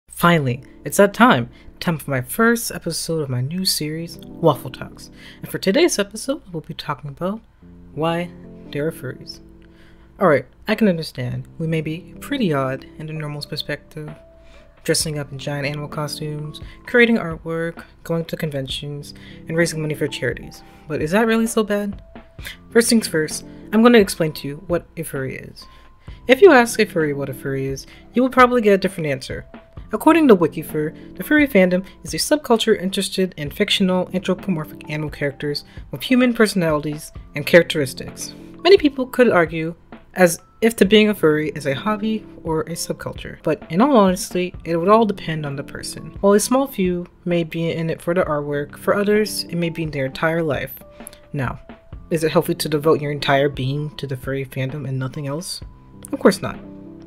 Finally, it's that time for my first episode of my new series, Waffle Talks. And for today's episode, we'll be talking about why there are furries. Alright, I can understand we may be pretty odd in the normal's perspective, dressing up in giant animal costumes, creating artwork, going to conventions, and raising money for charities. But is that really so bad? First things first, I'm going to explain to you what a furry is. If you ask a furry what a furry is, you will probably get a different answer. According to WikiFur, the furry fandom is a subculture interested in fictional, anthropomorphic animal characters with human personalities and characteristics. Many people could argue as if being a furry is a hobby or a subculture, but in all honesty, it would all depend on the person. While a small few may be in it for the artwork, for others, it may be their entire life. Now, is it healthy to devote your entire being to the furry fandom and nothing else? Of course not.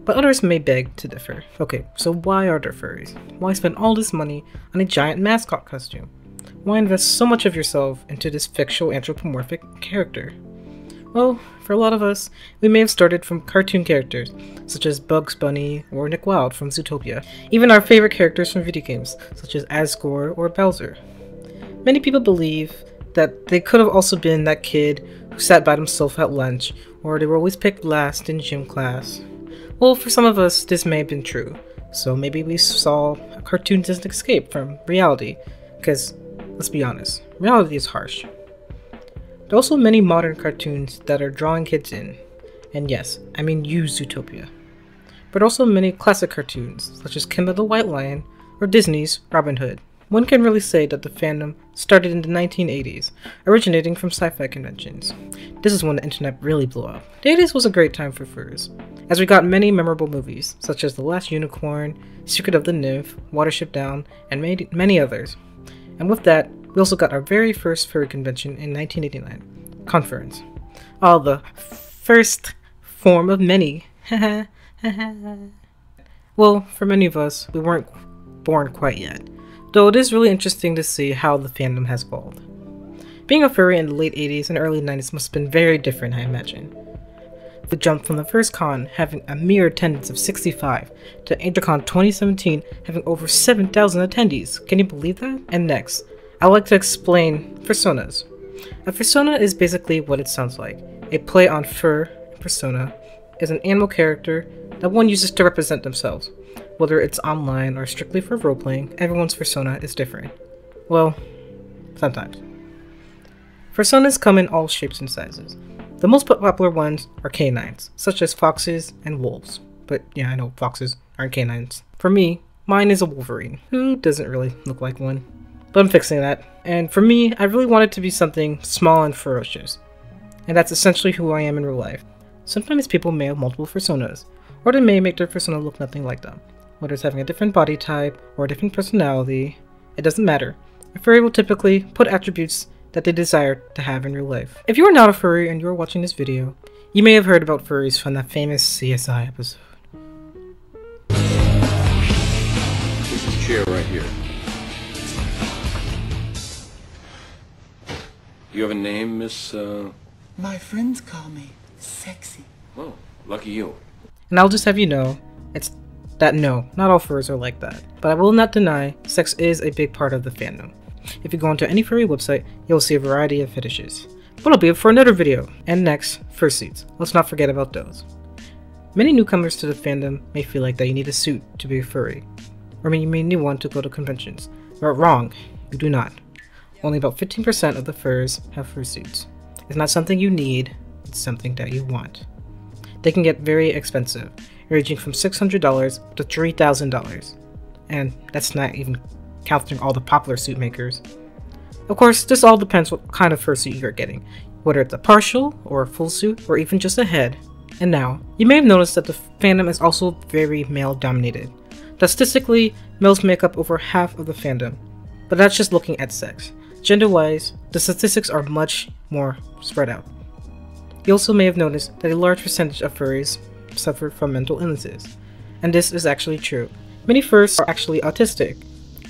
But others may beg to differ. Okay, so why are there furries? Why spend all this money on a giant mascot costume? Why invest so much of yourself into this fictional anthropomorphic character? Well, for a lot of us, we may have started from cartoon characters, such as Bugs Bunny or Nick Wilde from Zootopia. Even our favorite characters from video games, such as Asgore or Bowser. Many people believe that they could have also been that kid who sat by themselves at lunch, or they were always picked last in gym class. Well, for some of us, this may have been true, so maybe we saw a cartoon doesn't escape from reality, because, let's be honest, reality is harsh. There are also many modern cartoons that are drawing kids in, and yes, I mean use Zootopia. But also many classic cartoons, such as Kimba the White Lion, or Disney's Robin Hood. One can really say that the fandom started in the 1980s, originating from sci-fi conventions. This is when the internet really blew up. The 80s was a great time for furs, as we got many memorable movies, such as The Last Unicorn, Secret of the Nymph, Watership Down, and many others. And with that, we also got our very first furry convention in 1989, Conference. Oh, the first form of many. Well, for many of us, we weren't born quite yet. Though it is really interesting to see how the fandom has evolved. Being a furry in the late 80s and early 90s must have been very different, I imagine. The jump from the first con having a mere attendance of 65 to AngelCon 2017 having over 7,000 attendees. Can you believe that? And next, I'd like to explain personas. A persona is basically what it sounds like. A play on fur. Persona is an animal character that one uses to represent themselves. Whether it's online or strictly for roleplaying, everyone's persona is different. Well, sometimes. Personas come in all shapes and sizes. The most popular ones are canines, such as foxes and wolves. But yeah, I know foxes aren't canines. For me, mine is a Wolverine, who doesn't really look like one. But I'm fixing that. And for me, I really want it to be something small and ferocious. And that's essentially who I am in real life. Sometimes people may have multiple personas, or they may make their persona look nothing like them. Whether it's having a different body type or a different personality, it doesn't matter. A furry will typically put attributes that they desire to have in real life. If you are not a furry and you are watching this video, you may have heard about furries from that famous CSI episode. This is chair right here. You have a name, Miss, My friends call me sexy. Oh, lucky you. And I'll just have you know, no, not all furries are like that. But I will not deny, sex is a big part of the fandom. If you go onto any furry website, you'll see a variety of fetishes. But it'll be up for another video. And next, fursuits. Let's not forget about those. Many newcomers to the fandom may feel like that you need a suit to be a furry. Or you may need one to go to conventions. But wrong, you do not. Only about 15% of the furs have fursuits. It's not something you need, it's something that you want. They can get very expensive, ranging from $600 to $3,000. And that's not even counting all the popular suit makers. Of course, this all depends what kind of fursuit you're getting, whether it's a partial or a full suit or even just a head. And now, you may have noticed that the fandom is also very male dominated. Statistically, males make up over half of the fandom, but that's just looking at sex. Gender-wise, the statistics are much more spread out. You also may have noticed that a large percentage of furries suffer from mental illnesses, and this is actually true. Many furs are actually autistic,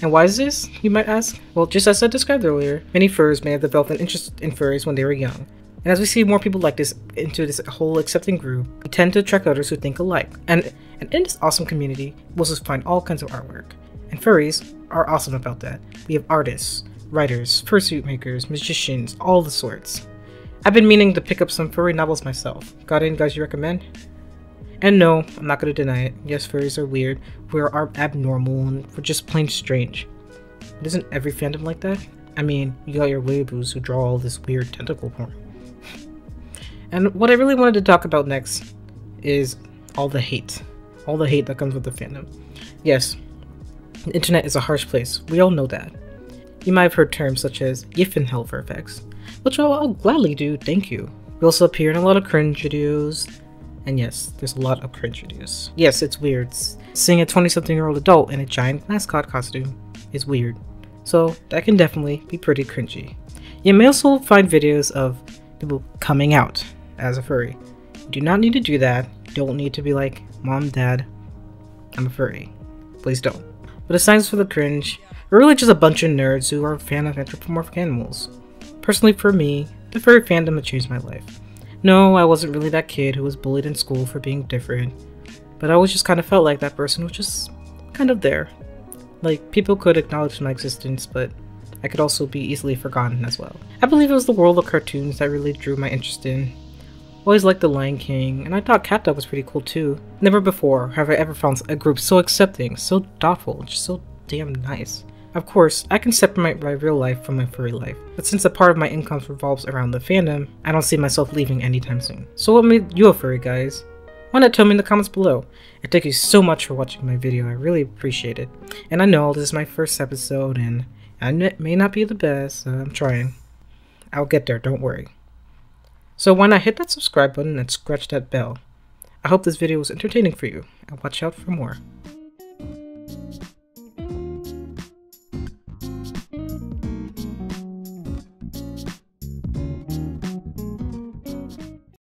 And why is this, you might ask? Well, just as I described earlier, many furs may have developed an interest in furries when they were young. And as we see more people like this into this whole accepting group, we tend to attract others who think alike. And in this awesome community, we'll just find all kinds of artwork. And furries are awesome about that. We have artists, writers, fursuit makers, magicians, all the sorts. I've been meaning to pick up some furry novels myself. Got any guys you recommend? And no, I'm not going to deny it. Yes, furries are weird, we're abnormal, and we're just plain strange. But isn't every fandom like that? I mean, you got your weeaboos who draw all this weird tentacle porn. And what I really wanted to talk about next is all the hate. All the hate that comes with the fandom. Yes, the internet is a harsh place. We all know that. You might have heard terms such as "yiff and hell" for effects, which I'll gladly do, thank you. We also appear in a lot of cringe videos. And yes, there's a lot of cringe videos. Yes, it's weird. Seeing a 20-something-year-old adult in a giant mascot costume is weird. So that can definitely be pretty cringy. You may also find videos of people coming out as a furry. You do not need to do that. You don't need to be like, "Mom, Dad, I'm a furry." Please don't. But aside from the cringe, we're really just a bunch of nerds who are a fan of anthropomorphic animals. Personally, for me, the furry fandom has changed my life. No, I wasn't really that kid who was bullied in school for being different, but I always just kind of felt like that person was just kind of there. Like, people could acknowledge my existence, but I could also be easily forgotten as well. I believe it was the world of cartoons that really drew my interest in. Always liked The Lion King, and I thought Cat Dog was pretty cool too. Never before have I ever found a group so accepting, so thoughtful, and just so damn nice. Of course, I can separate my real life from my furry life, but since a part of my income revolves around the fandom, I don't see myself leaving anytime soon. So what made you a furry, guys? Why not tell me in the comments below? And thank you so much for watching my video, I really appreciate it. And I know this is my first episode, and I may not be the best, I'm trying. I'll get there, don't worry. So why not hit that subscribe button and scratch that bell. I hope this video was entertaining for you, and watch out for more.